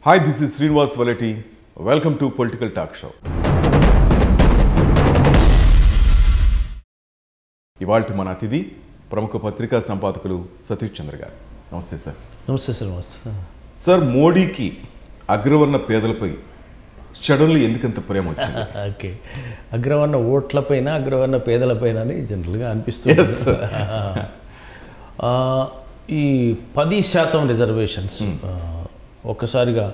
Hi, this is Srinivas Valeti. Welcome to Political Talk Show. ఇవాల్టి మన అతిథి ప్రముఖ పత్రికా సంపాదకులు సతీష్ చంద్ర గారు. నమస్తే సార్. నమస్తే శ్రీనివాస్. సార్, మోడీకి అగ్రవర్ణ పేదలపై సడన్లీ ఎందుకంత ప్రేమ వచ్చింది? ఓకే, అగ్రవర్ణ ఓట్లపైన అగ్రవర్ణ పేదలపైన అని జనరల్గా అనిపిస్తుంది. ఈ 10% రిజర్వేషన్స్ ఒక్కసారిగా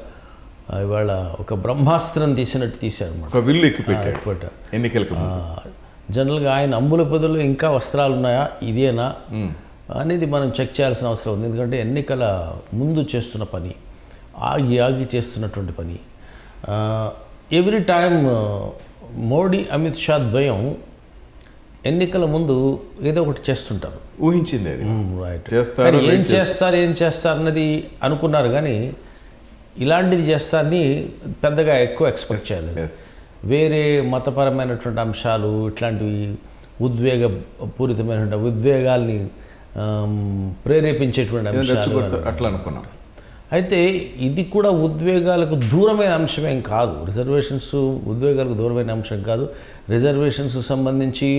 ఇవాళ ఒక బ్రహ్మాస్త్రం తీసినట్టు తీశారు. ఒక విల్లు ఎక్కిపెట్టాడు ఎన్నికలకు. జనరల్గా ఆయన అంబుల పొదలు ఇంకా వస్త్రాలు ఉన్నాయా, ఇదేనా అనేది మనం చెక్ చేయాల్సిన అవసరం ఉంది. ఎందుకంటే ఎన్నికల ముందు చేస్తున్న పని, ఆగి చేస్తున్నటువంటి పని. ఎవ్రీ టైం మోడీ అమిత్ షా ద్వయం ఎన్నికల ముందు ఏదో ఒకటి చేస్తుంటారు. ఊహించింది అది. రైట్. ఏం చేస్తారు అన్నది అనుకున్నారు, కానీ ఇలాంటిది చేస్తారని పెద్దగా ఎక్కువ ఎక్స్పెక్ట్ చేయాలి. వేరే మతపరమైనటువంటి అంశాలు, ఇట్లాంటివి ఉద్వేగపూరితమైనటువంటి ఉద్వేగాల్ని ప్రేరేపించేటువంటి అంశాలు అట్లా అనుకున్నాం. అయితే ఇది కూడా ఉద్వేగాలకు దూరమైన అంశమేం కాదు. రిజర్వేషన్స్ ఉద్వేగాలకు దూరమైన అంశం కాదు. రిజర్వేషన్స్ సంబంధించి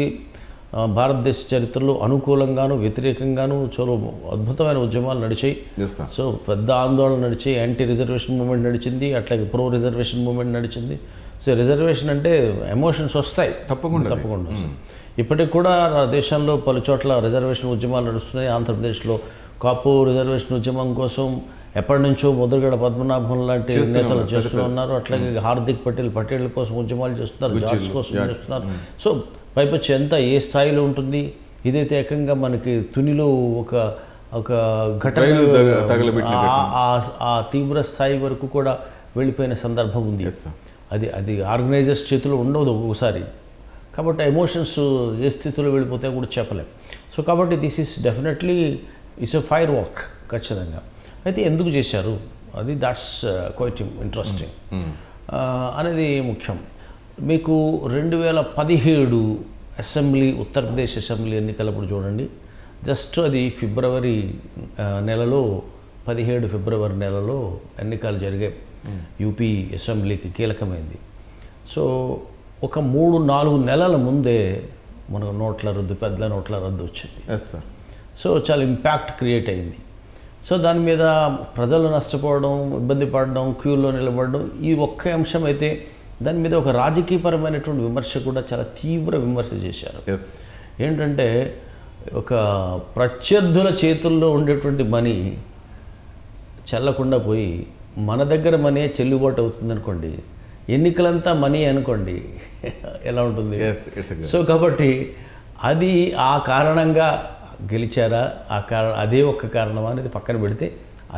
భారతదేశ చరిత్రలో అనుకూలంగాను వ్యతిరేకంగాను చాలా అద్భుతమైన ఉద్యమాలు నడిచాయి. సో పెద్ద ఆందోళన నడిచాయి. యాంటీ రిజర్వేషన్ మూమెంట్ నడిచింది, అట్లాగే ప్రో రిజర్వేషన్ మూమెంట్ నడిచింది. సో రిజర్వేషన్ అంటే ఎమోషన్స్ వస్తాయి, తప్పకుండా. ఇప్పటికి కూడా దేశంలో పలు చోట్ల రిజర్వేషన్ ఉద్యమాలు నడుస్తున్నాయి. ఆంధ్రప్రదేశ్లో కాపు రిజర్వేషన్ ఉద్యమం కోసం ఎప్పటి నుంచో ముద్రగడ పద్మనాభం లాంటి నేతలు చేస్తూ ఉన్నారు. అట్లాగే హార్దిక్ పటేల్ కోసం ఉద్యమాలు చేస్తున్నారు, జార్జ్ కోసం చేస్తున్నారు. సో పైపచ్చి ఎంత ఏ స్థాయిలో ఉంటుంది. ఇదైతే ఏకంగా మనకి తునిలో ఒక ఘటన ఆ తీవ్ర స్థాయి వరకు కూడా వెళ్ళిపోయిన సందర్భం ఉంది. అది ఆర్గనైజర్స్ చేతిలో ఉండదు ఒక్కొక్కసారి. కాబట్టి ఎమోషన్స్ ఏ స్థితిలో వెళ్ళిపోతాయో కూడా చెప్పలేం. సో కాబట్టి this is definitely it's a fire walk ఖచ్చితంగా. అయితే ఎందుకు చేశారు అది దాట్స్ క్వైట్ ఇంట్రెస్టింగ్ అనేది ముఖ్యం. మీకు 2017 అసెంబ్లీ, ఉత్తరప్రదేశ్ అసెంబ్లీ ఎన్నికలప్పుడు చూడండి, జస్ట్ అది ఫిబ్రవరి నెలలో 17 ఫిబ్రవరి నెలలో ఎన్నికలు జరిగాయి. యూపీ అసెంబ్లీకి కీలకమైంది. సో ఒక 3-4 నెలల ముందే మనకు పెద్ద నోట్ల రద్దు వచ్చింది. సో చాలా ఇంపాక్ట్ క్రియేట్ అయింది. సో దాని మీద ప్రజలు నష్టపోవడం, ఇబ్బంది పడడం, క్యూలో నిలబడడం ఈ ఒక్క అంశం అయితే దాని మీద ఒక రాజకీయపరమైనటువంటి విమర్శ కూడా చాలా తీవ్ర విమర్శ చేశారు. ఏంటంటే ఒక ప్రత్యర్థుల చేతుల్లో ఉండేటువంటి మనీ చెల్లకుండా పోయి మన దగ్గర మనీ చెల్లుబాటు అవుతుంది అనుకోండి, ఎన్నికలంతా మనీ అనుకోండి, ఎలా ఉంటుంది? సో కాబట్టి అది ఆ కారణంగా గెలిచారా, అదే ఒక కారణమా అనేది పక్కన పెడితే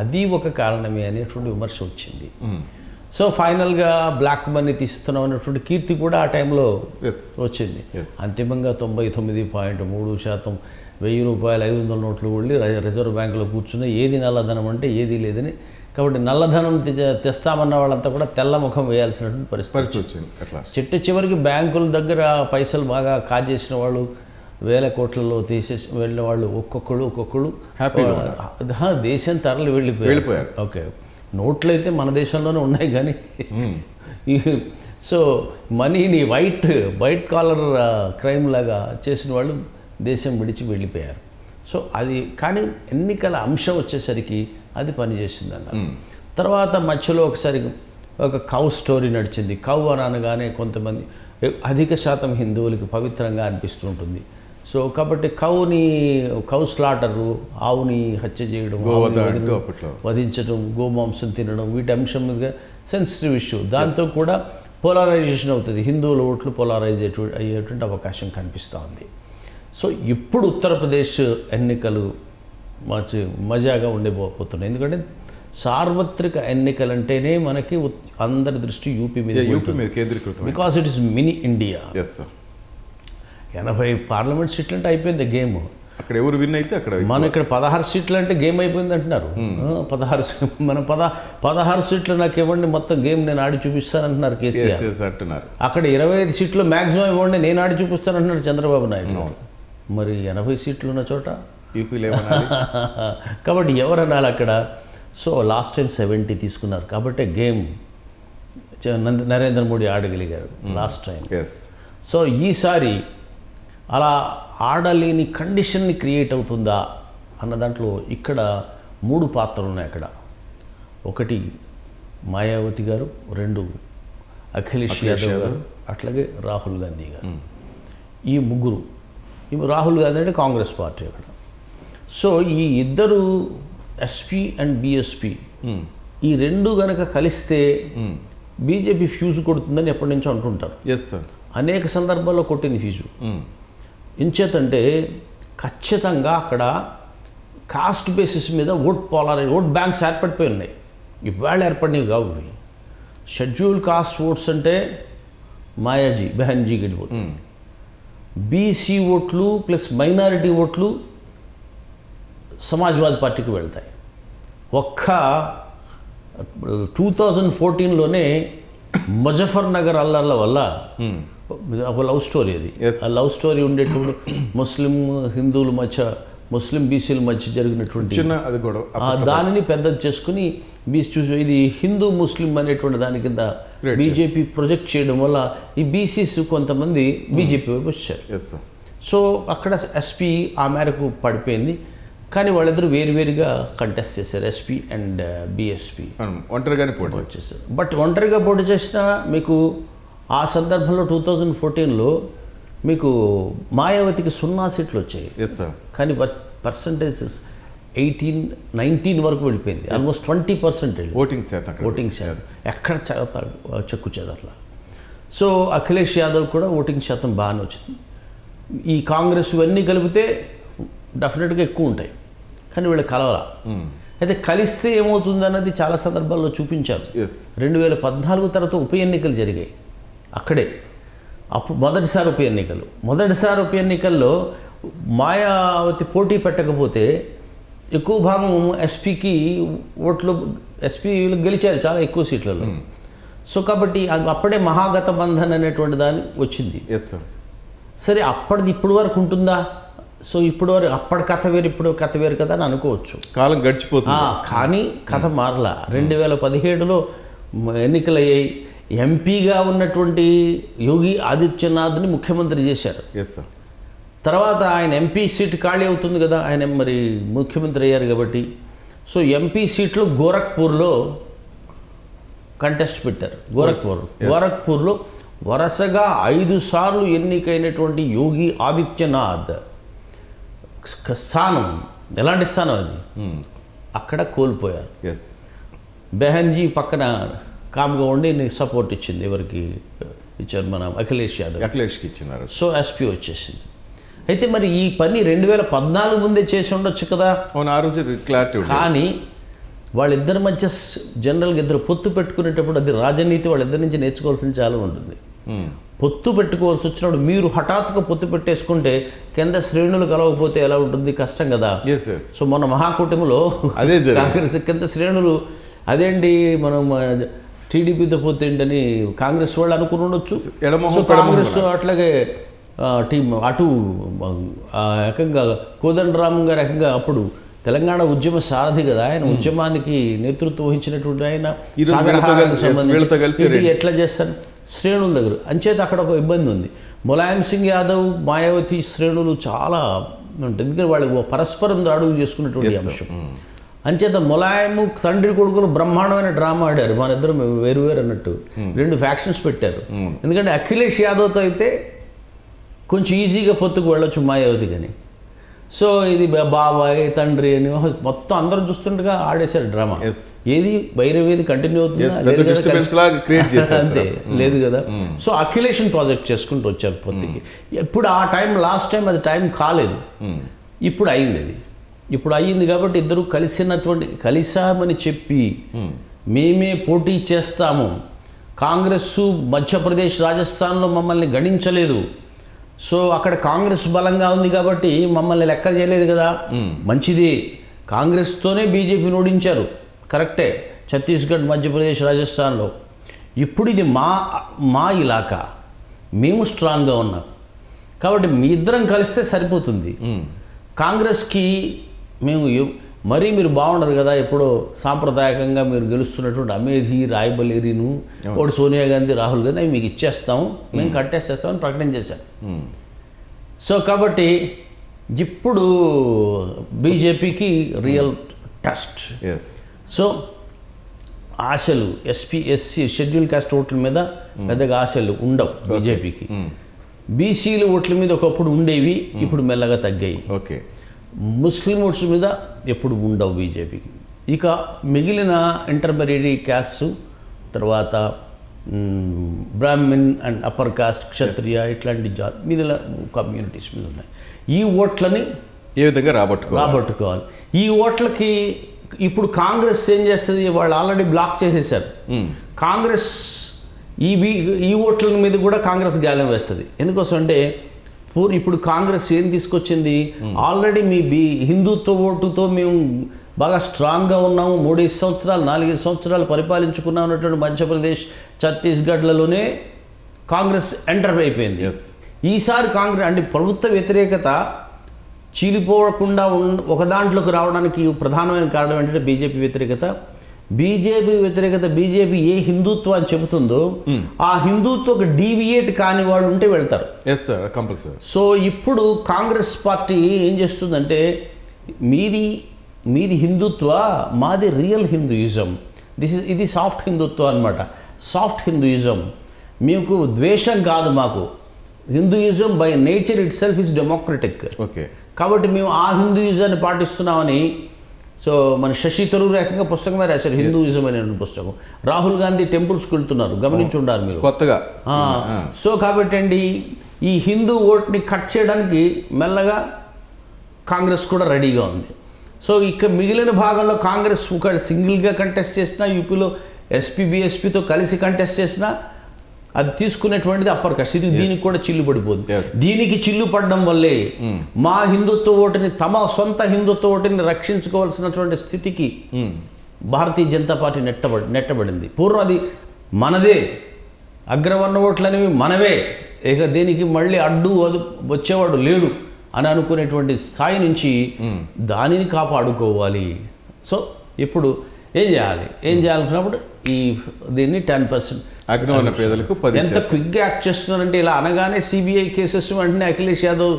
అది ఒక కారణమే అనేటువంటి విమర్శ వచ్చింది. సో ఫైనల్గా బ్లాక్ మనీ తీస్తున్నాం అనేటువంటి కీర్తి కూడా ఆ టైంలో వచ్చింది. అంతిమంగా 99.3% 1000 రూపాయలు 500 నోట్లు వెళ్ళి రిజర్వ్ బ్యాంకులో కూర్చున్న ఏది నల్లధనం అంటే ఏదీ లేదని. కాబట్టి నల్లధనం తెస్తామన్న వాళ్ళంతా కూడా తెల్ల ముఖం వేయాల్సినటువంటి పరిస్థితి వచ్చింది. చివరికి బ్యాంకుల దగ్గర పైసలు బాగా కాజేసిన వాళ్ళు, వేల కోట్లలో తీసేసి వెళ్ళిన వాళ్ళు ఒక్కొక్కళ్ళు దేశం తరలి వెళ్ళిపోయారు. ఓకే, నోట్లు అయితే మన దేశంలోనే ఉన్నాయి, కానీ సో మనీని వైట్ కాలర్ క్రైమ్ లాగా చేసిన వాళ్ళు దేశం విడిచి వెళ్ళిపోయారు. సో అది కానీ ఎన్నికల అంశం వచ్చేసరికి అది పనిచేసింది అన్నారు. తర్వాత మధ్యలో ఒకసారి ఒక కౌ స్టోరీ నడిచింది. కౌ అనగానే కొంతమంది అధిక శాతం హిందువులకి పవిత్రంగా అనిపిస్తుంటుంది. సో కాబట్టి కౌ స్లాటరు, ఆవుని హత్య చేయడం, వధించడం, గోమాంసం తినడం, వీటి అంశం మీద సెన్సిటివ్ ఇష్యూ. దాంతో కూడా పోలరైజేషన్ అవుతుంది, హిందువుల ఓట్లు పోలరైజ్ అయ్యేటువంటి అవకాశం కనిపిస్తూ ఉంది. సో ఇప్పుడు ఉత్తరప్రదేశ్ ఎన్నికలు మజాగా ఉండబోతున్నాయి. ఎందుకంటే సార్వత్రిక ఎన్నికలంటేనే మనకి అందరి దృష్టి యూపీ మీద కేంద్రీకృతం. Because it is mini India. 80 parliament సీట్లు అంటే అయిపోయింది గేమ్. అక్కడ ఎవరు విన్ అయితే అక్కడ మనం ఇక్కడ 16 సీట్లు అంటే గేమ్ అయిపోయింది అంటున్నారు. 16 సీట్లు నాకు ఇవ్వండి, మొత్తం గేమ్ నేను ఆడి చూపిస్తానంటున్నారు కేసీఆర్ అంటున్నారు. అక్కడ 25 సీట్లు మ్యాక్సిమం ఇవ్వండి, నేను ఆడి చూపిస్తానంటున్నాడు చంద్రబాబు నాయుడు. మరి 80 సీట్లు ఉన్న చోట యూపీలో కాబట్టి ఎవరు అనాలి అక్కడ? సో లాస్ట్ టైం 70 తీసుకున్నారు కాబట్టి గేమ్ నరేంద్ర మోడీ ఆడగలిగారు లాస్ట్ టైం. సో ఈసారి అలా ఆడలేని కండిషన్ని క్రియేట్ అవుతుందా అన్న దాంట్లో ఇక్కడ 3 పాత్రలు ఉన్నాయి. అక్కడ ఒకటి మాయావతి గారు, 2 అఖిలేష్ యాదవ్ గారు, అట్లాగే రాహుల్ గాంధీ గారు. ఈ ముగ్గురు, రాహుల్ గాంధీ అంటే కాంగ్రెస్ పార్టీ అక్కడ. సో ఈ ఇద్దరు ఎస్పీ అండ్ బిఎస్పీ ఈ 2 గనక కలిస్తే బీజేపీ ఫ్యూజ్ కొడుతుందని ఎప్పటి నుంచో అంటుంటారు. అనేక సందర్భాల్లో కొట్టింది ఫ్యూజు. ఇంచేతంటే ఖచ్చితంగా అక్కడ కాస్ట్ బేసిస్ మీద ఓట్ బ్యాంక్స్ ఏర్పడిపోయి ఉన్నాయి. ఇవాళ ఏర్పడినవి కావు. షెడ్యూల్ కాస్ట్ ఓట్స్ అంటే మాయాజీ బెహన్జీకి వెళ్ళిపోతుంది. బీసీ ఓట్లు ప్లస్ మైనారిటీ ఓట్లు సమాజ్వాదీ పార్టీకి వెళ్తాయి. 2014లోనే ముజఫర్ నగర్ అల్లర్ల వల్ల ఒక లవ్ స్టోరీ అది. ఆ లవ్ స్టోరీ ఉండేటప్పుడు హిందువుల మధ్య ముస్లిం బీసీల మధ్య జరిగినటువంటి దానిని పెద్దది చేసుకుని ఇది హిందూ ముస్లిం అనేటువంటి దాని కింద బీజేపీ ప్రొజెక్ట్ చేయడం వల్ల ఈ బీసీస్ కొంతమంది బీజేపీ వైపు వచ్చారు. సో అక్కడ ఎస్పీ ఆ మేరకు పడిపోయింది. కానీ వాళ్ళిద్దరూ వేరువేరుగా కంటెస్ట్ చేశారు, ఎస్పీ అండ్ బీఎస్పీ ఒంటరిగానే పోటీ చేశారు. బట్ ఒంటరిగా పోటీ చేసినా మీకు ఆ సందర్భంలో 2014లో మీకు మాయావతికి 0 సీట్లు వచ్చాయి. కానీ పర్సంటేజెస్ 18-19 వరకు వెళ్ళిపోయింది. ఆల్మోస్ట్ 20% ఓటింగ్ శాతం ఎక్కడ చెక్కు చెదర్లా. సో అఖిలేష్ యాదవ్ కూడా ఓటింగ్ శాతం బాగానే వచ్చింది. ఈ కాంగ్రెస్ ఇవన్నీ కలిపితే డెఫినెట్గా ఎక్కువ ఉంటాయి, కానీ వీళ్ళు కలవరా. అయితే కలిస్తే ఏమవుతుంది అన్నది చాలా సందర్భాల్లో చూపించారు. 2014 తర్వాత ఉప ఎన్నికలు జరిగాయి అక్కడే. అప్పుడు మొదటిసారి ఉప ఎన్నికల్లో మాయావతి పోటీ పెట్టకపోతే ఎక్కువ భాగం ఎస్పీకి ఓట్లు, ఎస్పీలు గెలిచారు చాలా ఎక్కువ సీట్లలో. సో కాబట్టి అప్పుడే మహాగఠబంధన్ అనేటువంటి దాని వచ్చింది. సరే అప్పటిది ఇప్పుడు వరకు ఉంటుందా? సో ఇప్పుడు వరకు అప్పటి కథ వేరు ఇప్పుడు కథ వేరు కదా అని అనుకోవచ్చు. కాలం గడిచిపోతుంది. కానీ కథ మారలా. 2017లో ఎన్నికలయ్యాయి. ఎంపీగా ఉన్నటువంటి యోగి ఆదిత్యనాథ్ని ముఖ్యమంత్రి చేశారు. తర్వాత ఆయన ఎంపీ సీట్ ఖాళీ అవుతుంది కదా, ఆయన మరి ముఖ్యమంత్రి అయ్యారు కాబట్టి. సో ఎంపీ సీట్లు గోరఖ్పూర్లో కంటెస్ట్ పెట్టారు. గోరఖ్పూర్లో వరుసగా 5 సార్లు ఎన్నికైనటువంటి యోగి ఆదిత్యనాథ్ స్థానం, ఎలాంటి స్థానం అది, అక్కడ కోల్పోయారు. బెహన్జీ పక్కన కామ్గా ఉండి సపోర్ట్ ఇచ్చింది. ఎవరికి ఇచ్చారు? మన అఖిలేష్కి ఇచ్చినారు. సో ఎస్పీ వచ్చేసింది. అయితే మరి ఈ పని 2014 ముందే చేసి ఉండొచ్చు కదా. కానీ వాళ్ళిద్దరి మధ్య జనరల్గా ఇద్దరు పొత్తు పెట్టుకునేటప్పుడు అది రాజనీతి వాళ్ళిద్దరి నుంచి నేర్చుకోవాల్సింది చాలా ఉంటుంది. పొత్తు పెట్టుకోవాల్సి వచ్చినప్పుడు మీరు హఠాత్తుగా పొత్తు పెట్టేసుకుంటే కింద శ్రేణులు కలవకపోతే ఎలా ఉంటుంది? కష్టం కదా. సో మొన్న మహాకూటమిలో కాంగ్రెస్ కింద శ్రేణులు అదేంటి మనం టీడీపీతో పోతే ఏంటని కాంగ్రెస్ వాళ్ళు అనుకుని ఉండొచ్చు. కాంగ్రెస్ అట్లాగే టీం అటు ఏకంగా కోదండరామ్ గారు ఏకంగా అప్పుడు తెలంగాణ ఉద్యమ సారథి కదా ఆయన, ఉద్యమానికి నేతృత్వం వహించినటువంటి ఆయన సంబంధించి ఎట్లా చేస్తారు శ్రేణుల దగ్గర. అంచేత అక్కడ ఒక ఇబ్బంది ఉంది. ములాయం సింగ్ యాదవ్ మాయావతి శ్రేణులు చాలా ఉంటుంది, ఎందుకంటే వాళ్ళు పరస్పరం దాడులు చేసుకున్నటువంటి అంశం. అంచేత ములాయము తండ్రి కొడుకులు బ్రహ్మాండమైన డ్రామా ఆడారు. మన ఇద్దరు వేరు అన్నట్టు 2 ఫ్యాక్షన్స్ పెట్టారు. ఎందుకంటే అఖిలేష్ యాదవ్తో అయితే కొంచెం ఈజీగా పొత్తుకు వెళ్ళొచ్చు మాయావతి కానీ. సో ఇది బాబాయ్ తండ్రి అని మొత్తం అందరూ చూస్తుండగా ఆడేశారు డ్రామా. ఏది భైరవేది కంటిన్యూ అవుతుందా? అంతే లేదు కదా. సో అఖిలేషన్ ప్రాజెక్ట్ చేసుకుంటూ వచ్చారు పొత్తుకి. ఇప్పుడు ఆ టైం లాస్ట్ టైం అది టైం కాలేదు, ఇప్పుడు అయింది. అది ఇప్పుడు అయ్యింది కాబట్టి ఇద్దరు కలిసామని చెప్పి మేమే పోటీ చేస్తాము, కాంగ్రెస్ మధ్యప్రదేశ్ రాజస్థాన్లో మమ్మల్ని గణించలేదు, సో అక్కడ కాంగ్రెస్ బలంగా ఉంది కాబట్టి మమ్మల్ని లెక్క చేయలేదు కదా, మంచిది, కాంగ్రెస్తోనే బీజేపీని ఓడించారు కరెక్టే ఛత్తీస్గఢ్ మధ్యప్రదేశ్ రాజస్థాన్లో. ఇప్పుడు ఇది మా ఇలాకా, మేము స్ట్రాంగ్గా ఉన్నాం కాబట్టి మీ ఇద్దరం కలిస్తే సరిపోతుంది. కాంగ్రెస్కి మరీ మీరు బాగుండరు కదా, ఎప్పుడో సాంప్రదాయకంగా మీరు గెలుస్తున్నటువంటి అమేధి, రాయ్బరేలీను, ఒకటి సోనియా గాంధీ, రాహుల్ గాంధీ అవి మీకు ఇచ్చేస్తాము, మేము కంటెస్ట్ చేస్తామని ప్రకటన చేశారు. సో కాబట్టి ఇప్పుడు బీజేపీకి రియల్ టెస్ట్. సో ఆశలు ఎస్సీ షెడ్యూల్ కాస్ట్ ఓట్ల మీద పెద్దగా ఆశలు ఉండవు బీజేపీకి. బీసీలు ఓట్ల మీద ఒకప్పుడు ఉండేవి, ఇప్పుడు మెల్లగా తగ్గాయి. ఓకే. ముస్లిం ఓట్స్ మీద ఎప్పుడు ఉండవు బీజేపీకి. ఇక మిగిలిన ఇంటర్మీడియట్ క్యాస్ట్, తర్వాత బ్రాహ్మిన్ అండ్ అప్పర్ కాస్ట్, క్షత్రియ ఇట్లాంటి మీద కమ్యూనిటీస్ మీద ఉన్నాయి. ఈ ఓట్లని ఏ విధంగా రాబట్టుకోవాలి. ఈ ఓట్లకి ఇప్పుడు కాంగ్రెస్ ఏం చేస్తుంది, వాళ్ళు ఆల్రెడీ బ్లాక్ చేసేసారు. కాంగ్రెస్ ఈ ఓట్ల మీద కూడా కాంగ్రెస్ గాలం వేస్తుంది. ఎందుకోసం అంటే ఇప్పుడు కాంగ్రెస్ ఏం తీసుకొచ్చింది, ఆల్రెడీ మీ హిందుత్వ ఓటుతో మేము బాగా స్ట్రాంగ్గా ఉన్నాము, 3 సంవత్సరాలు 4 సంవత్సరాలు పరిపాలించుకున్నాం అన్నటువంటి మధ్యప్రదేశ్, ఛత్తీస్గఢ్లలోనే కాంగ్రెస్ ఎంటర్ అయిపోయింది. ఈసారి కాంగ్రెస్ అంటే ప్రభుత్వ వ్యతిరేకత చీలిపోకుండా ఒక దాంట్లోకి రావడానికి ప్రధానమైన కారణం ఏంటంటే బీజేపీ వ్యతిరేకత. బీజేపీ ఏ హిందుత్వం అని చెబుతుందో ఆ హిందుత్వకు డీవియేట్ కాని వాళ్ళు ఉంటే వెళ్తారు. సో ఇప్పుడు కాంగ్రెస్ పార్టీ ఏం చేస్తుందంటే మీది హిందుత్వ, మాది రియల్ హిందూయిజం, ఇది సాఫ్ట్ హిందుత్వం అనమాట. సాఫ్ట్ హిందూయిజం, మీకు ద్వేషం కాదు, మాకు Hinduism by nature it self is democratic. Okay. కాబట్టి మేము ఆ హిందూయిజాన్ని పాటిస్తున్నామని సో మన శశి తరూర్ ఏకంగా పుస్తకమే రాశారు, హిందూయిజం అనే పుస్తకం. రాహుల్ గాంధీ టెంపుల్స్కి వెళ్తున్నారు, గమనించి ఉండాలి మీరు కొత్తగా. సో కాబట్టి అండి ఈ హిందూ ఓట్ని కట్ చేయడానికి మెల్లగా కాంగ్రెస్ కూడా రెడీగా ఉంది. సో ఇక మిగిలిన భాగంలో కాంగ్రెస్ ఒక సింగిల్గా కంటెస్ట్ చేసినా, యూపీలో బీఎస్పీతో కలిసి కంటెస్ట్ చేసినా అది తీసుకునేటువంటిది అప్పర్ కాస్ట్. ఇది దీనికి కూడా చిల్లు పడిపోతుంది. దీనికి చిల్లు పడడం వల్లే మా హిందుత్వ ఓటుని, తమ సొంత హిందుత్వ ఓటుని రక్షించుకోవాల్సినటువంటి స్థితికి భారతీయ జనతా పార్టీ నెట్టబడింది. పూర్వం అది మనదే, అగ్రవర్ణ ఓట్లు అనేవి మనవే, ఇక దీనికి మళ్ళీ అడ్డు అది వచ్చేవాడు లేడు అని అనుకునేటువంటి స్థాయి నుంచి దానిని కాపాడుకోవాలి. సో ఇప్పుడు ఏం చేయాలనుకున్నప్పుడు దీన్ని 10% అగ్రవర్ణ పేదలకు ఎంత క్విక్గా యాక్ట్ చేస్తున్నారంటే, ఇలా అనగానే సిబిఐ కేసెస్ వెంటనే అఖిలేష్ యాదవ్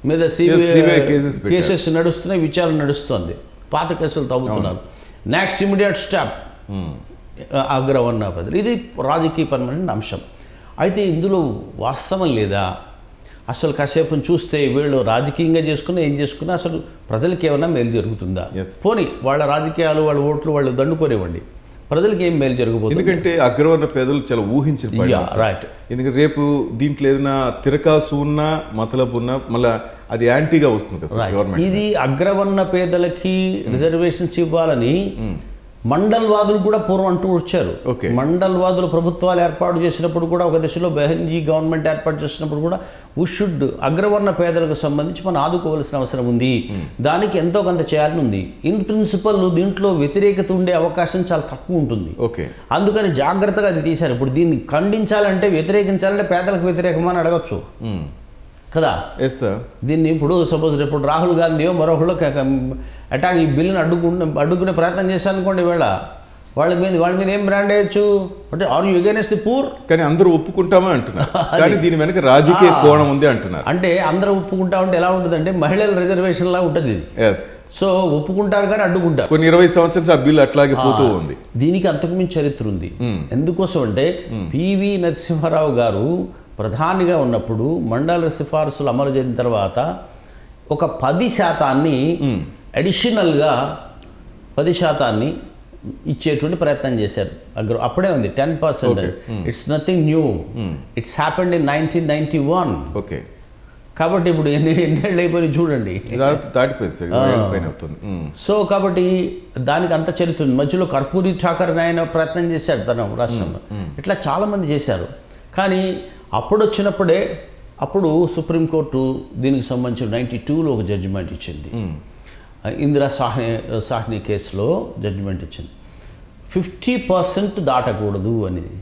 మీద సిబిఐ కేసెస్ నడుస్తున్నాయి, విచారణ నడుస్తుంది, పాత కేసులు తవ్వుతున్నారు. నెక్స్ట్ ఇమీడియట్ స్టెప్ అగ్రవర్ణ పేదలు. ఇది రాజకీయపరమైన అంశం. అయితే ఇందులో వాస్తవం లేదా, అసలు కాసేపు చూస్తే వీళ్ళు రాజకీయంగా చేసుకున్నా ఏం చేసుకున్నా అసలు ప్రజలకి ఏమైనా మేలు జరుగుతుందా? పోనీ వాళ్ళ రాజకీయాలు, వాళ్ళ ఓట్లు వాళ్ళు దండుకోనివ్వండి, ప్రజలకి ఏం మేలు జరగబోతుంది? ఎందుకంటే అగ్రవర్ణ పేదలు చాలా ఊహించిన రైట్. ఎందుకంటే రేపు దీంట్లో ఏదైనా తిరకాసు ఉన్నా, మతలబు ఉన్నా మళ్ళీ అది యాంటీగా వస్తుంది కదా. ఇది అగ్రవర్ణ పేదలకి రిజర్వేషన్స్ ఇవ్వాలని మండల్వాదులు కూడా పూర్వం అంటూ వచ్చారు. మండల్వాదులు ప్రభుత్వాలు ఏర్పాటు చేసినప్పుడు కూడా, ఒక దశలో బెహన్జీ గవర్నమెంట్ ఏర్పాటు చేసినప్పుడు కూడా అగ్రవర్ణ పేదలకు సంబంధించి మనం ఆదుకోవాల్సిన అవసరం ఉంది, దానికి ఎంతో కొంత చేయాలని ఉంది. ఇన్ ప్రిన్సిపల్ దీంట్లో వ్యతిరేకత ఉండే అవకాశం చాలా తక్కువ ఉంటుంది. అందుకని జాగ్రత్తగా అది తీశారు. ఇప్పుడు దీన్ని ఖండించాలంటే, వ్యతిరేకించాలంటే పేదలకు వ్యతిరేకమని అడగచ్చు కదా. దీన్ని ఇప్పుడు సపోజ్ రేపు రాహుల్ గాంధీ మరొకళ్ళు అటాక్ ఈ బిల్లుని అడ్డుకునే ప్రయత్నం చేశాను అనుకోండి, వేళ వాళ్ళ మీద ఏం బ్రాండ్ వేయచ్చు అంటే, are you against the poor? కానీ అందరూ ఒప్పుకుంటామా అంటున్నారు, కానీ దీని వెనక రాజకీయ కోణం ఉంది అంటున్నారు. అంటే అందరూ ఒప్పుకుంటా ఉంటే ఎలా ఉంటుంది అంటే మహిళల రిజర్వేషన్ లా ఉంటుంది ఇది. సో ఒప్పుకుంటారు కానీ అడ్డుకుంటారు. కొన్ని 20 సంవత్సరాలు ఆ బిల్లు అట్లాగే పోతూ ఉంది. దీనికి అంతకుమించి చరిత్ర ఉంది. ఎందుకోసం అంటే పివి నరసింహారావు గారు ప్రధానిగా ఉన్నప్పుడు మండల సిఫార్సులు అమలు చేసిన తర్వాత ఒక 10% అడిషనల్గా 10% ఇచ్చేటువంటి ప్రయత్నం చేశారు. అప్పుడే ఉంది 10%. It's nothing new, it's happened in 1991. Okay. కాబట్టి ఇప్పుడు ఎన్నేళ్ళు అయిపోయి చూడండి, సో కాబట్టి దానికి అంత చరిత్ర ఉంది. మధ్యలో కర్పూరి ఠాకర్ ఆయన ప్రయత్నం చేశాడు తన రాష్ట్రంలో, ఇట్లా చాలామంది చేశారు. కానీ అప్పుడు సుప్రీంకోర్టు దీనికి సంబంధించి 92లో ఒక జడ్జిమెంట్ ఇచ్చింది. ఇందిరా సాహ్ని కేసులో జడ్జిమెంట్ ఇచ్చింది, 50% దాటకూడదు అనేది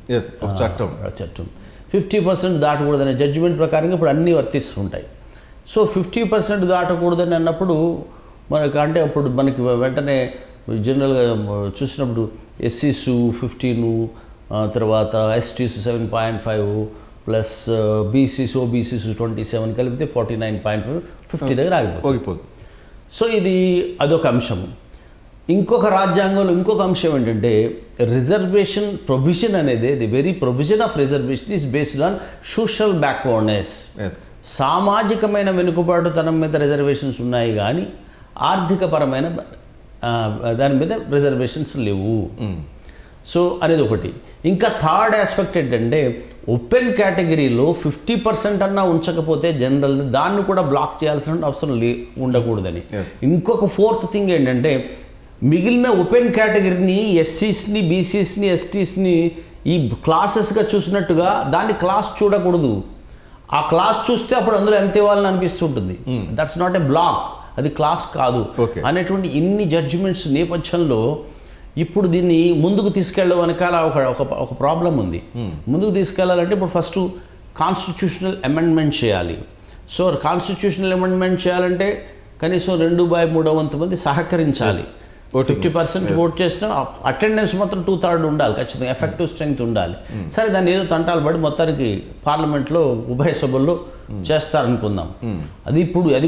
చట్టం. 50% దాటకూడదనే జడ్జిమెంట్ ప్రకారంగా ఇప్పుడు అన్నీ వర్తిస్తుంటాయి. సో 50% దాటకూడదని అన్నప్పుడు మనకు అంటే అప్పుడు మనకి వెంటనే జనరల్గా చూసినప్పుడు ఎస్సీస్ 15, తర్వాత ఎస్టీస్ 7.5 ప్లస్ బీసీస్ ఓబీసీస్ 27 కలిపితే 49.5, 50 దగ్గర ఆగిపోతుంది. సో ఇది అదొక అంశం. ఇంకొక రాజ్యాంగంలో ఇంకొక అంశం ఏంటంటే రిజర్వేషన్ ప్రొవిజన్ అనేది the very provision of reservation is based on social backwardness. సామాజికమైన వెనుకబాటుతనం మీద రిజర్వేషన్స్ ఉన్నాయి కానీ ఆర్థికపరమైన దాని మీద రిజర్వేషన్స్ లేవు. సో అనేది ఒకటి. ఇంకా థర్డ్ ఆస్పెక్ట్ ఏంటంటే ఓపెన్ కేటగిరీలో 50% అన్నా ఉంచకపోతే జనరల్ దాన్ని కూడా బ్లాక్ చేయాల్సిన అవసరం ఉండకూడదని. ఇంకొక ఫోర్త్ థింగ్ ఏంటంటే మిగిలిన ఓపెన్ కేటగిరీని ఎస్సీస్ని, బీసీస్ని, ఎస్టీస్ని ఈ క్లాసెస్గా చూసినట్టుగా దాన్ని క్లాస్ చూడకూడదు. ఆ క్లాస్ చూస్తే అప్పుడు అందులో ఎంత ఇవ్వాలని అనిపిస్తుంటుంది. దట్స్ నాట్ ఏ బ్లాక్, అది క్లాస్ కాదు అనేటువంటి ఇన్ని జడ్జిమెంట్స్ నేపథ్యంలో ఇప్పుడు దీన్ని ముందుకు తీసుకెళ్ళడం వెనకాల ఒక ప్రాబ్లం ఉంది. ముందుకు తీసుకెళ్ళాలంటే ఇప్పుడు ఫస్ట్ కాన్స్టిట్యూషనల్ అమెండ్మెంట్ చేయాలి. సో కాన్స్టిట్యూషనల్ అమెండ్మెంట్ చేయాలంటే కనీసం 2/3 వంతు మంది సహకరించాలి. 50% ఓట్ చేసిన అటెండెన్స్ మాత్రం 2/3 ఉండాలి ఖచ్చితంగా, ఎఫెక్టివ్ స్ట్రెంగ్త్ ఉండాలి. సరే దాన్ని ఏదో తంటాలు పడి మొత్తానికి పార్లమెంట్లో ఉభయ సభల్లో చేస్తారనుకుందాం. అది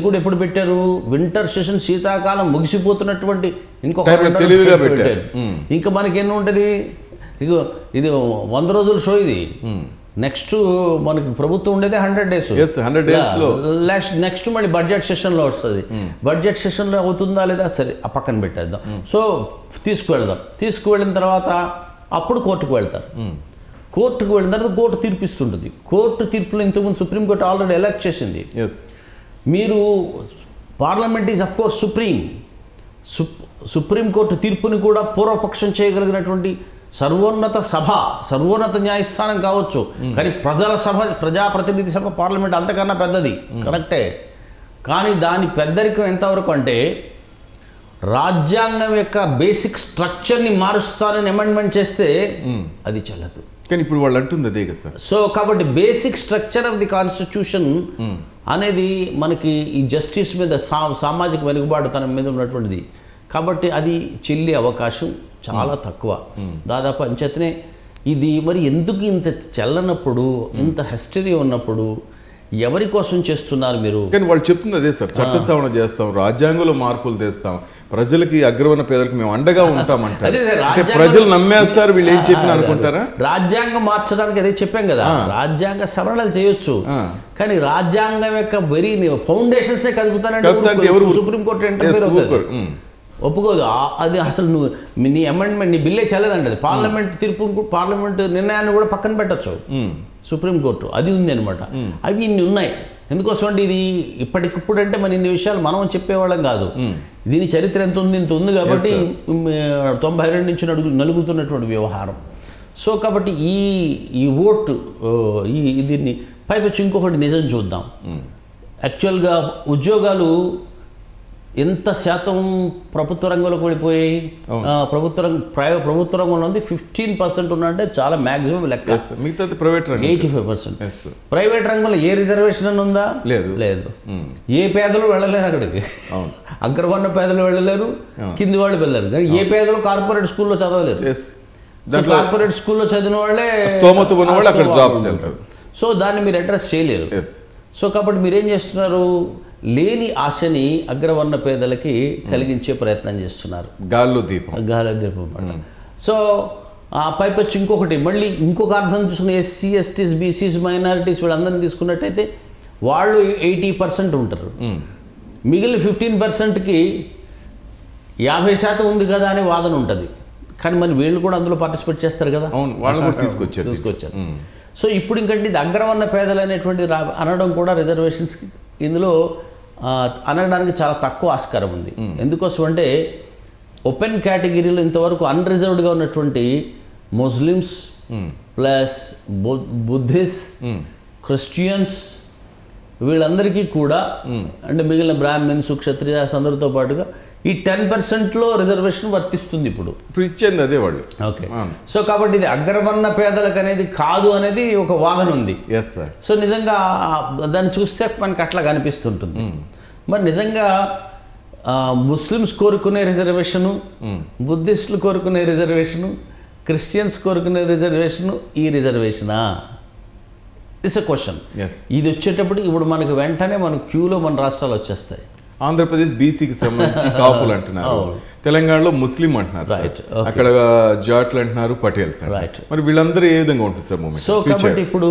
కూడా ఎప్పుడు పెట్టారు? వింటర్ సెషన్, శీతాకాలం ముగిసిపోతున్నటువంటి ఇంకొక పెట్టారు. ఇంకా మనకి ఎన్ని ఉంటుంది? ఇది 100 రోజుల షో. ఇది నెక్స్ట్ మనకి ప్రభుత్వం ఉండేది 100 days. నెక్స్ట్ మళ్ళీ బడ్జెట్ సెషన్లో వస్తుంది. బడ్జెట్ సెషన్లో అవుతుందా లేదా సరే ఆ పక్కన పెట్టేద్దాం. సో తీసుకువెళ్ళిన తర్వాత అప్పుడు కోర్టుకు వెళ్తారు. కోర్టుకు వెళ్ళిన తర్వాత కోర్టు తీర్పిస్తుంటుంది. కోర్టు తీర్పులో ఇంతకుముందు సుప్రీంకోర్టు ఆల్రెడీ ఎలక్ట్ చేసింది. మీరు parliament is of course supreme court తీర్పుని కూడా పూర్వపక్షం చేయగలిగినటువంటి సర్వోన్నత న్యాయస్థానం కావచ్చు, కానీ ప్రజాప్రతినిధి సభ పార్లమెంట్ అంతకన్నా పెద్దది, కరెక్టే. కానీ దాని పెద్దరికం ఎంతవరకు అంటే రాజ్యాంగం యొక్క బేసిక్ స్ట్రక్చర్ని మారుస్తానని అమెండ్మెంట్ చేస్తే అది చెల్లదు. కానీ ఇప్పుడు వాళ్ళు అంటుంది అదే కదా సార్. సో కాబట్టి basic structure of the constitution అనేది మనకి ఈ జస్టిస్ మీద సామాజిక వెనుకబాటుతనం మీద ఉన్నటువంటిది. కాబట్టి అది చెల్లి అవకాశం చాలా తక్కువ. దాదాపు అంచేతనే ఇది మరి ఎందుకు ఇంత చెల్లనప్పుడు, ఇంత హిస్టరీ ఉన్నప్పుడు ఎవరి కోసం చేస్తున్నారు మీరు? కానీ వాళ్ళు చెప్తుంది అదే సార్, చట్ట సవరణ చేస్తాం, రాజ్యాంగంలో మార్పులు తెస్తాం, ప్రజలకి అగ్రవర్ణ పేదలకు మేము అండగా ఉంటామంటారు. ప్రజలు నమ్మేస్తారు వీళ్ళు ఏం చెప్పిన అనుకుంటారా? రాజ్యాంగం మార్చడానికి అదే చెప్పాం కదా, రాజ్యాంగ సవరణలు చేయొచ్చు, కానీ రాజ్యాంగం యొక్క వెరీ ఫౌండేషన్సే కదుపుతానంటే సుప్రీంకోర్టు ఇంటర్ఫీర్ ఒప్పుకోదు. అది అసలు నువ్వు నీ అమెండ్మెంట్, నీ బిల్లే చెల్లదండి. అది పార్లమెంట్ తీర్పు, పార్లమెంట్ నిర్ణయాన్ని కూడా పక్కన పెట్టచ్చు సుప్రీంకోర్టు. అది ఉంది అనమాట. అవి ఇన్ని ఉన్నాయి. ఎందుకోసం అంటే ఇది ఇప్పటికిప్పుడు అంటే మన ఇన్ని విషయాలు మనం చెప్పేవాళ్ళం కాదు. దీని చరిత్ర ఎంత ఉంది, ఇంత ఉంది కాబట్టి 92 నుంచి నలుగుతున్నటువంటి వ్యవహారం. సో కాబట్టి ఈ ఓటు దీన్ని పైపచ్చి ఇంకొకటి నిజం చూద్దాం. యాక్చువల్గా ఉద్యోగాలు ఎంత శాతం ప్రభుత్వ రంగంలోకి వెళ్ళిపోయాయి? ప్రభుత్వ రంగంలో ఉంది 15% ఉన్నంటే చాలా మ్యాక్సిమం లెక్క. మిగతాది ప్రైవేట్ రంగం 85%. ప్రైవేట్ రంగంలో ఏ రిజర్వేషన్ అని ఉందా? లేదు. ఏ పేదలు వెళ్ళలేరు అక్కడికి. అగ్రవర్ణ పేదలు వెళ్ళలేరు, కింది వాళ్ళు వెళ్ళలేరు. కానీ ఏ పేదలు కార్పొరేట్ స్కూల్లో చదవలేదు. కార్పొరేట్ స్కూల్లో చదివిన వాళ్ళే సో దాన్ని మీరు అడ్రస్ చేయలేరు. సో కాబట్టి మీరేం చేస్తున్నారు? లేని ఆశని అగ్రవర్ణ పేదలకి కలిగించే ప్రయత్నం చేస్తున్నారు. గాల్లో దీపం. సో ఆ పైపచ్చి ఇంకొకటి మళ్ళీ ఇంకొక అర్థం చూసుకున్న ఎస్సీ, ఎస్టీస్, బీసీస్, మైనారిటీస్ వీళ్ళందరినీ తీసుకున్నట్టయితే వాళ్ళు 80% ఉంటారు. మిగిలిన 15%కి 50% ఉంది కదా అనే వాదన ఉంటుంది. కానీ మరి వీళ్ళు కూడా అందులో పార్టిసిపేట్ చేస్తారు కదా, తీసుకొచ్చారు. సో ఇప్పుడు ఇంకంటే ఇది అగ్రవర్ణ పేదలు అనేటువంటి అనడం కూడా రిజర్వేషన్స్కి ఇందులో అనడానికి చాలా తక్కువ ఆస్కారం ఉంది. ఎందుకోసం అంటే ఓపెన్ కేటగిరీలో ఇంతవరకు అన్రిజర్వ్డ్గా ఉన్నటువంటి ముస్లిమ్స్ ప్లస్ బుద్ధిస్ట్, క్రిస్టియన్స్ వీళ్ళందరికీ కూడా అంటే మిగిలిన బ్రాహ్మిన్స్, క్షత్రియాస్ అందరితో పాటుగా ఈ 10%లో రిజర్వేషన్ వర్తిస్తుంది ఇప్పుడు ఇచ్చేది అదే వాళ్ళు. ఓకే. సో కాబట్టి ఇది అగ్రవర్ణ పేదలకు అనేది కాదు అనేది ఒక వాదన ఉంది. సో నిజంగా దాన్ని చూస్తే మనకి అట్లా కనిపిస్తుంటుంది. మరి నిజంగా ముస్లిమ్స్ కోరుకునే రిజర్వేషను, బుద్ధిస్టులు కోరుకునే రిజర్వేషను, క్రిస్టియన్స్ కోరుకునే రిజర్వేషను ఈ రిజర్వేషనా? It's a question. ఇది వచ్చేటప్పటికి ఇప్పుడు మనకు వెంటనే మన క్యూలో మన రాష్ట్రాలు వచ్చేస్తాయి. ఆంధ్రప్రదేశ్ బీసీకి సంబంధించి కాపులు అంటున్నారు, తెలంగాణలో ముస్లిం అంటున్నారు, అక్కడ జాట్లు అంటున్నారు, పటేల్స్. మరి వీళ్ళందరూ ఏ విధంగా ఉంటుంది సార్ మూమెంట్? సో కాబట్టి ఇప్పుడు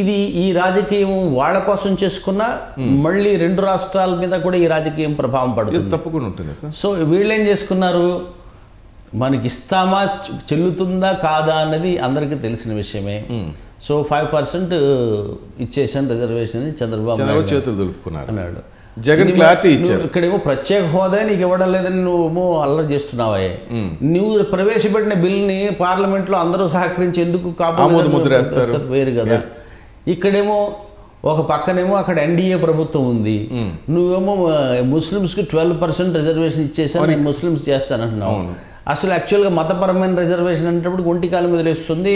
ఇది ఈ రాజకీయం వాళ్ళ కోసం చేసుకున్న మళ్ళీ రెండు రాష్ట్రాల మీద కూడా ఈ రాజకీయం ప్రభావం పడుతుంది, తప్పకుండా ఉంటుంది సార్. సో వీళ్ళు ఏం చేసుకున్నారు, మనకి ఇస్తామా చెల్లుతుందా కాదా అన్నది అందరికీ తెలిసిన విషయమే. సో 5% ఇచ్చేసాను రిజర్వేషన్ అని చంద్రబాబు చేతులు దులుపుకున్నారు అన్నాడు. జగన్ క్లారిటీ ఇచ్చారు. ఇక్కడేమో ప్రత్యేక హోదా నీకు ఇవ్వడం లేదని నువ్వేమో అల్లరి చేస్తున్నావే. నువ్వు ప్రవేశపెట్టిన బిల్ని పార్లమెంట్లో అందరూ సహకరించి ఎందుకు కాపాడుతారు వేరు కదా. ఇక్కడేమో ఒక పక్కనేమో అక్కడ ఎన్డీఏ ప్రభుత్వం ఉంది, నువ్వేమో ముస్లిమ్స్కి 12% రిజర్వేషన్ ఇచ్చేసా నేను ముస్లిమ్స్ చేస్తానంటున్నావు. అసలు యాక్చువల్గా మతపరమైన రిజర్వేషన్ అనేటప్పుడు ఒంటికాలం వదిలేస్తుంది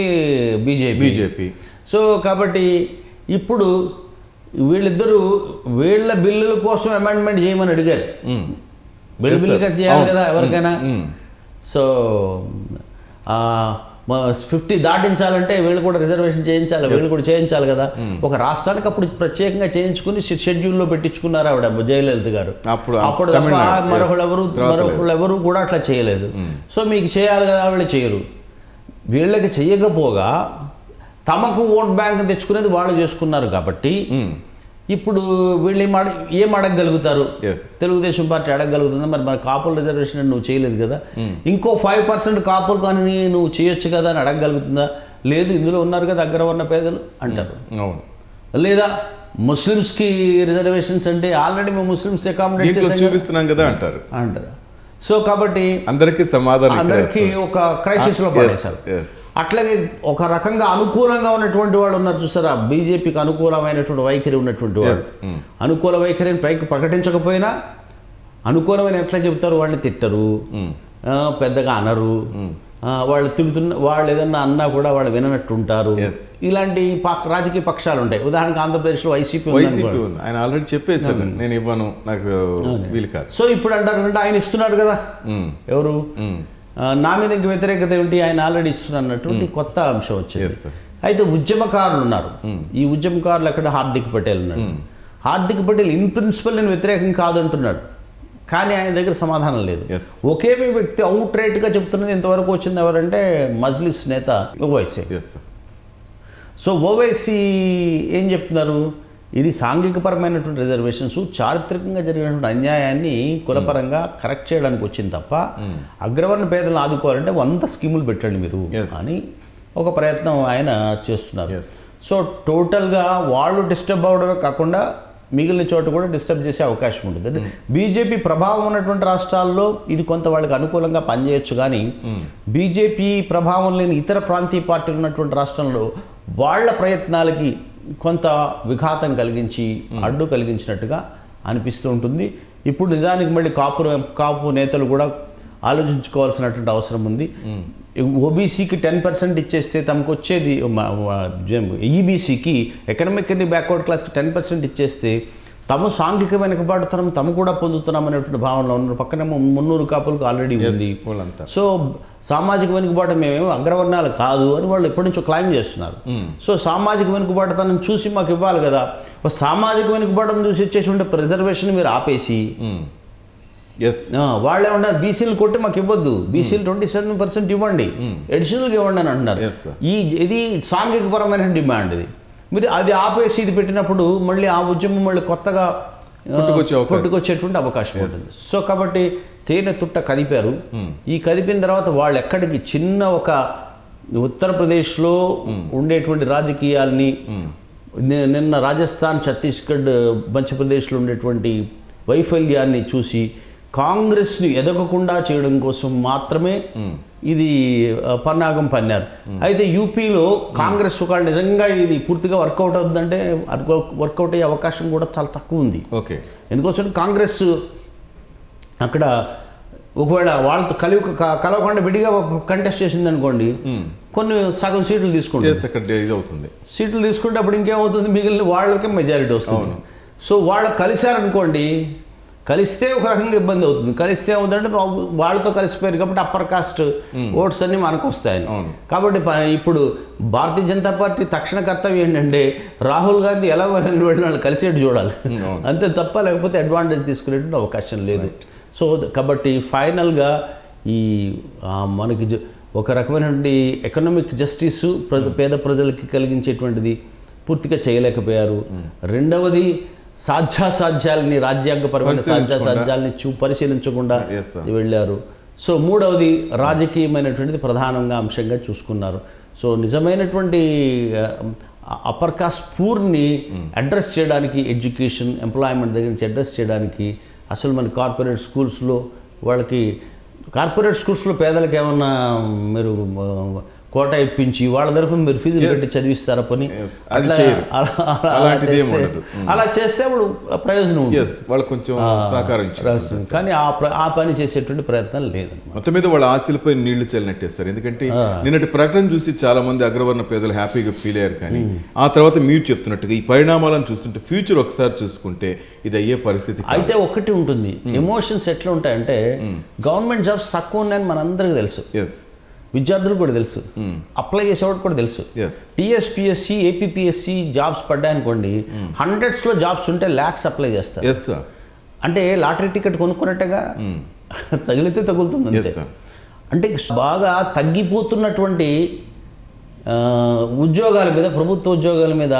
బీజేపీ. సో కాబట్టి ఇప్పుడు వీళ్ళిద్దరూ వీళ్ళ బిల్లుల కోసం అమెండ్మెంట్ చేయమని అడిగారు. బిల్లు కట్ చేయాలి కదా ఎవరికైనా. సో 50 దాటించాలంటే వీళ్ళు కూడా రిజర్వేషన్ చేయించాలి, వీళ్ళు కూడా చేయించాలి కదా. ఒక రాష్ట్రానికి అప్పుడు ప్రత్యేకంగా చేయించుకుని షెడ్యూల్లో పెట్టించుకున్నారు ఆవిడ జయలలిత గారు. అప్పుడు మరొకళ్ళెవరు కూడా అట్లా చేయలేదు. సో మీకు చేయాలి కదా, వీళ్ళు చేయరు. వీళ్ళకి చెయ్యకపోగా తమకు ఓట్ బ్యాంక్ తెచ్చుకునేది వాళ్ళు చేసుకున్నారు కాబట్టి ఇప్పుడు వీళ్ళు ఏం అడగగలుగుతారు? తెలుగుదేశం పార్టీ అడగగలుగుతుందా? మరి మన కాపుల రిజర్వేషన్ నువ్వు చేయలేదు కదా, ఇంకో 5% కాపులు కానీ నువ్వు చేయొచ్చు కదా అని అడగగలుగుతుందా? లేదు, ఇందులో ఉన్నారు కదా అగ్రవర్ణ పేదలు అంటారు. లేదా ముస్లిమ్స్కి రిజర్వేషన్స్ అంటే ఆల్రెడీ మేము ముస్లిమ్స్ అకామిడేట్ చూపిస్తున్నాం కదా అంటారు. సో కాబట్టి అందరికీ సమాధానం, అందరికీ ఒక క్రైసిస్లో పడేశారు. అట్లాగే ఒక రకంగా అనుకూలంగా ఉన్నటువంటి వాళ్ళు ఉన్నారు చూసారా, బీజేపీకి అనుకూలమైనటువంటి వైఖరి ఉన్నటువంటి వాళ్ళు. అనుకూల వైఖరిని పైకి ప్రకటించకపోయినా అనుకూలమైన ఎట్లా చెబుతారు, వాళ్ళని తిట్టరు, పెద్దగా అనరు, వాళ్ళు వాళ్ళు ఏదన్నా అన్నా కూడా వాళ్ళు విననట్టు ఉంటారు. ఇలాంటి రాజకీయ పక్షాలు ఉంటాయి. ఉదాహరణకు ఆంధ్రప్రదేశ్లో వైసీపీ ఆయన ఆల్రెడీ చెప్పేశారు నేను ఇవ్వను, నాకు వీలు కాదు. సో ఇప్పుడు అంటారు ఆయన ఇస్తున్నాడు కదా, ఎవరు నా మీద ఇంక వ్యతిరేకత ఏమిటి, ఆయన ఆల్రెడీ ఇస్తున్నటువంటి కొత్త అంశం వచ్చింది. అయితే ఉద్యమకారులు ఉన్నారు. ఈ ఉద్యమకారులు ఎక్కడ హార్దిక్ పటేల్ ఉన్నాడు. హార్దిక్ పటేల్ ఇన్ ప్రిన్సిపల్ నేను వ్యతిరేకం కాదంటున్నాడు, కానీ ఆయన దగ్గర సమాధానం లేదు. ఒకే వ్యక్తి అవుట్ రైట్గా చెప్తున్నది ఇంతవరకు వచ్చింది ఎవరంటే మజ్లిస్ నేత ఓవైసీ. సో ఓవైసీ ఏం చెప్తున్నారు, ఇది సాంఘికపరమైనటువంటి రిజర్వేషన్స్ చారిత్రకంగా జరిగినటువంటి అన్యాయాన్ని కులపరంగా కరెక్ట్ చేయడానికి వచ్చింది తప్ప అగ్రవర్ణ పేదలను ఆదుకోవాలంటే 100 స్కీములు పెట్టండి మీరు అని ఒక ప్రయత్నం ఆయన చేస్తున్నారు. సో టోటల్గా వాళ్ళు డిస్టర్బ్ అవడమే కాకుండా మిగిలిన చోట కూడా డిస్టర్బ్ చేసే అవకాశం ఉంటుంది. అంటే బీజేపీ ప్రభావం ఉన్నటువంటి రాష్ట్రాల్లో ఇది కొంత వాళ్ళకి అనుకూలంగా పనిచేయచ్చు, కానీ బీజేపీ ప్రభావం లేని ఇతర ప్రాంతీయ పార్టీలు ఉన్నటువంటి రాష్ట్రంలో వాళ్ళ ప్రయత్నాలకి కొంత విఘాతం కలిగించి అడ్డు కలిగించినట్టుగా అనిపిస్తూ ఉంటుంది. ఇప్పుడు నిజానికి మళ్ళీ కాపు నేతలు కూడా ఆలోచించుకోవాల్సినటువంటి అవసరం ఉంది. ఓబీసీకి 10% ఇచ్చేస్తే తమకు వచ్చేది, ఈబీసీకి ఎకనామికల్లీ బ్యాక్వర్డ్ క్లాస్కి 10% ఇచ్చేస్తే తమ సాంఘిక వెనుకబాటుతనం తమ కూడా పొందుతున్నాం అనేటువంటి భావనలో ఉన్నారు. పక్కనేమో 300 కాపులకు ఆల్రెడీ ఉంది. సో సామాజిక వెనుకబాటు మేమేమో అగ్రవర్ణాలు కాదు అని వాళ్ళు ఎప్పటి నుంచో క్లైమ్ చేస్తున్నారు. సో సామాజిక వెనుకబాటుతనం చూసి మాకు ఇవ్వాలి కదా. సామాజిక వెనుకబాటును చూసి ఇచ్చేటువంటి రిజర్వేషన్ మీరు ఆపేసి వాళ్ళే ఉన్నారు బీసీలు కొట్టి మాకు ఇవ్వద్దు, బీసీలు 27% ఇవ్వండి, అడిషనల్గా ఇవ్వండి అని అంటున్నారు. ఇది సాంఘికపరమైన డిమాండ్. ఇది మీరు అది ఆపేసి ఇది పెట్టినప్పుడు మళ్ళీ ఆ ఉద్యమం మళ్ళీ కొత్తగా కొట్టుకొచ్చేటువంటి అవకాశం ఉంటుంది. సో కాబట్టి తేనె తుట్ట కదిపారు. ఈ కదిపిన తర్వాత వాళ్ళు ఎక్కడికి చిన్న ఒక ఉత్తరప్రదేశ్లో ఉండేటువంటి రాజకీయాల్ని, నిన్న రాజస్థాన్, ఛత్తీస్గఢ్, మధ్యప్రదేశ్లో ఉండేటువంటి వైఫల్యాన్ని చూసి కాంగ్రెస్ని ఎదగకుండా చేయడం కోసం మాత్రమే ఇది పన్నాగం పన్నారు. అయితే యూపీలో కాంగ్రెస్ ఒకవేళ నిజంగా ఇది పూర్తిగా వర్కౌట్ అవుతుందంటే వర్కౌట్ అయ్యే అవకాశం కూడా చాలా తక్కువ ఉంది. ఎందుకోసం కాంగ్రెస్ అక్కడ ఒకవేళ వాళ్ళతో కలవకుండా విడిగా కంటెస్ట్ చేసింది అనుకోండి, కొన్ని సగం సీట్లు తీసుకుంటుంది. సీట్లు తీసుకుంటే అప్పుడు ఇంకేమవుతుంది, మిగిలిన వాళ్ళకే మెజారిటీ వస్తుంది. సో వాళ్ళు కలిశారనుకోండి, కలిస్తే ఒక రకంగా ఇబ్బంది అవుతుంది. కలిస్తే ఏమవుతుందంటే వాళ్ళతో కలిసిపోయారు కాబట్టి అప్పర్ కాస్ట్ ఓట్స్ అన్నీ మనకు వస్తాయని. కాబట్టి ఇప్పుడు భారతీయ జనతా పార్టీ తక్షణ కర్తవ్యం ఏంటంటే రాహుల్ గాంధీ ఎలా వెళ్ళిన వాళ్ళు కలిసేట్టు చూడాలి, అంతే తప్ప లేకపోతే అడ్వాంటేజ్ తీసుకునేటువంటి అవకాశం లేదు. సో కాబట్టి ఫైనల్గా ఈ మనకి ఒక రకమైనటువంటి ఎకనామిక్ జస్టిస్ పేద ప్రజలకి కలిగించేటువంటిది పూర్తిగా చేయలేకపోయారు. రెండవది సాధ్యాసాధ్యాలని, రాజ్యాంగపరమైన సాధ్యాసాధ్యాలని పరిశీలించకుండా వెళ్ళారు. సో మూడవది రాజకీయమైనటువంటిది ప్రధానంగా అంశంగా చూసుకున్నారు. సో నిజమైనటువంటి అప్పర్ కాస్ట్ పూర్ని అడ్రస్ చేయడానికి, ఎడ్యుకేషన్ ఎంప్లాయ్మెంట్ దగ్గర నుంచి అడ్రస్ చేయడానికి అసలు మన కార్పొరేట్ స్కూల్స్లో వాళ్ళకి కార్పొరేట్ స్కూల్స్లో పేదలకు ఏమన్నా మీరు కోట ఇప్పించి వాళ్ళ తరఫున మీరు ఫీజులు పెట్టి చదివిస్తారా పని? అలా చేస్తే అప్పుడు ప్రయోజనం కానీ ఆ పని చేసేటువంటి ప్రయత్నం లేదు. మొత్తం మీద వాళ్ళ ఆశలపై నీళ్లు చల్లినట్టేస్తారు. ఎందుకంటే నిన్నటి ప్రకటన చూసి చాలా మంది అగ్రవర్ణ పేదలు హ్యాపీగా ఫీల్ అయ్యారు. కానీ ఆ తర్వాత మీరు చెప్తున్నట్టుగా ఈ పరిణామాలను చూస్తుంటే ఫ్యూచర్ ఒకసారి చూసుకుంటే ఇది అయ్యే పరిస్థితి అయితే ఒకటి ఉంటుంది. ఎమోషన్స్ ఎట్లా ఉంటాయంటే గవర్నమెంట్ జాబ్స్ తక్కువ ఉన్నాయని మనందరికీ తెలుసు, విద్యార్థులకు కూడా తెలుసు, అప్లై చేసేవాడు కూడా తెలుసు. టీఎస్పీఎస్సీ, ఏపీపీఎస్సీ జాబ్స్ పడ్డాయనుకోండి, హండ్రెడ్స్లో జాబ్స్ ఉంటే ల్యాక్స్ అప్లై చేస్తారు. అంటే లాటరీ టికెట్ కొనుక్కున్నట్టుగా తగిలితే తగులుతుంది అంతే. అంటే బాగా తగ్గిపోతున్నటువంటి ఉద్యోగాల మీద, ప్రభుత్వ ఉద్యోగాల మీద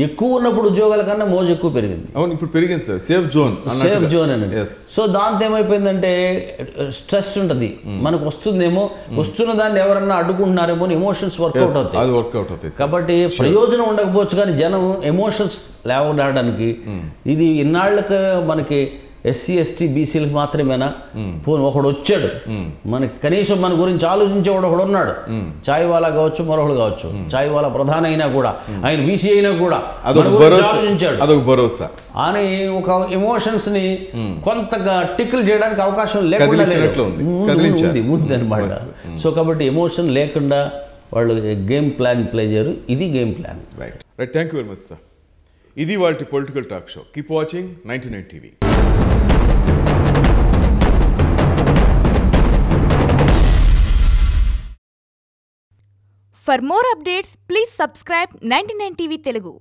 ఎక్కువ ఉన్నప్పుడు ఉద్యోగాల కన్నా మోజు ఎక్కువ పెరిగింది. అవును, ఇప్పుడు పెరిగింది సార్. సేఫ్ జోన్ అని. సో దాంతో ఏమైపోయిందంటే స్ట్రెస్ ఉంటుంది, మనకు వస్తుందేమో, వస్తున్న దాన్ని ఎవరన్నా అడ్డుకుంటున్నారేమో అని ఎమోషన్స్ వర్కౌట్ అవుతాయి. కాబట్టి ప్రయోజనం ఉండకపోవచ్చు కానీ జనం ఎమోషన్స్ లేవడానికి ఇది ఇన్నాళ్ళకి మనకి ఎస్సీ ఎస్టీ బీసీలకు మాత్రమేనా? పోనీ ఒకడు వచ్చాడు మనకి కనీసం మన గురించి ఆలోచించేవాడు ఒకడు ఉన్నాడు, చాయ్ వాలా కావచ్చు, మరొకడు కావచ్చు, చాయ్ వాలా ప్రధాన అయినా కూడా, ఆయన బీసీ అయినా కూడా ఆలోచించాడు, అదొక భరోసా అని ఒక ఎమోషన్స్ ని కొంతగా టికిల్ చేయడానికి అవకాశం లేకుండా ఉంది అనమాట. సో కాబట్టి ఎమోషన్ లేకుండా వాళ్ళు గేమ్ ప్లాన్ ప్లే చేయరు. ఇది game plan. Right. Thank you very much sir. ఇది వాళ్ళ political talk show. Keep watching 99 TV. For more updates, please subscribe 99 TV Telugu.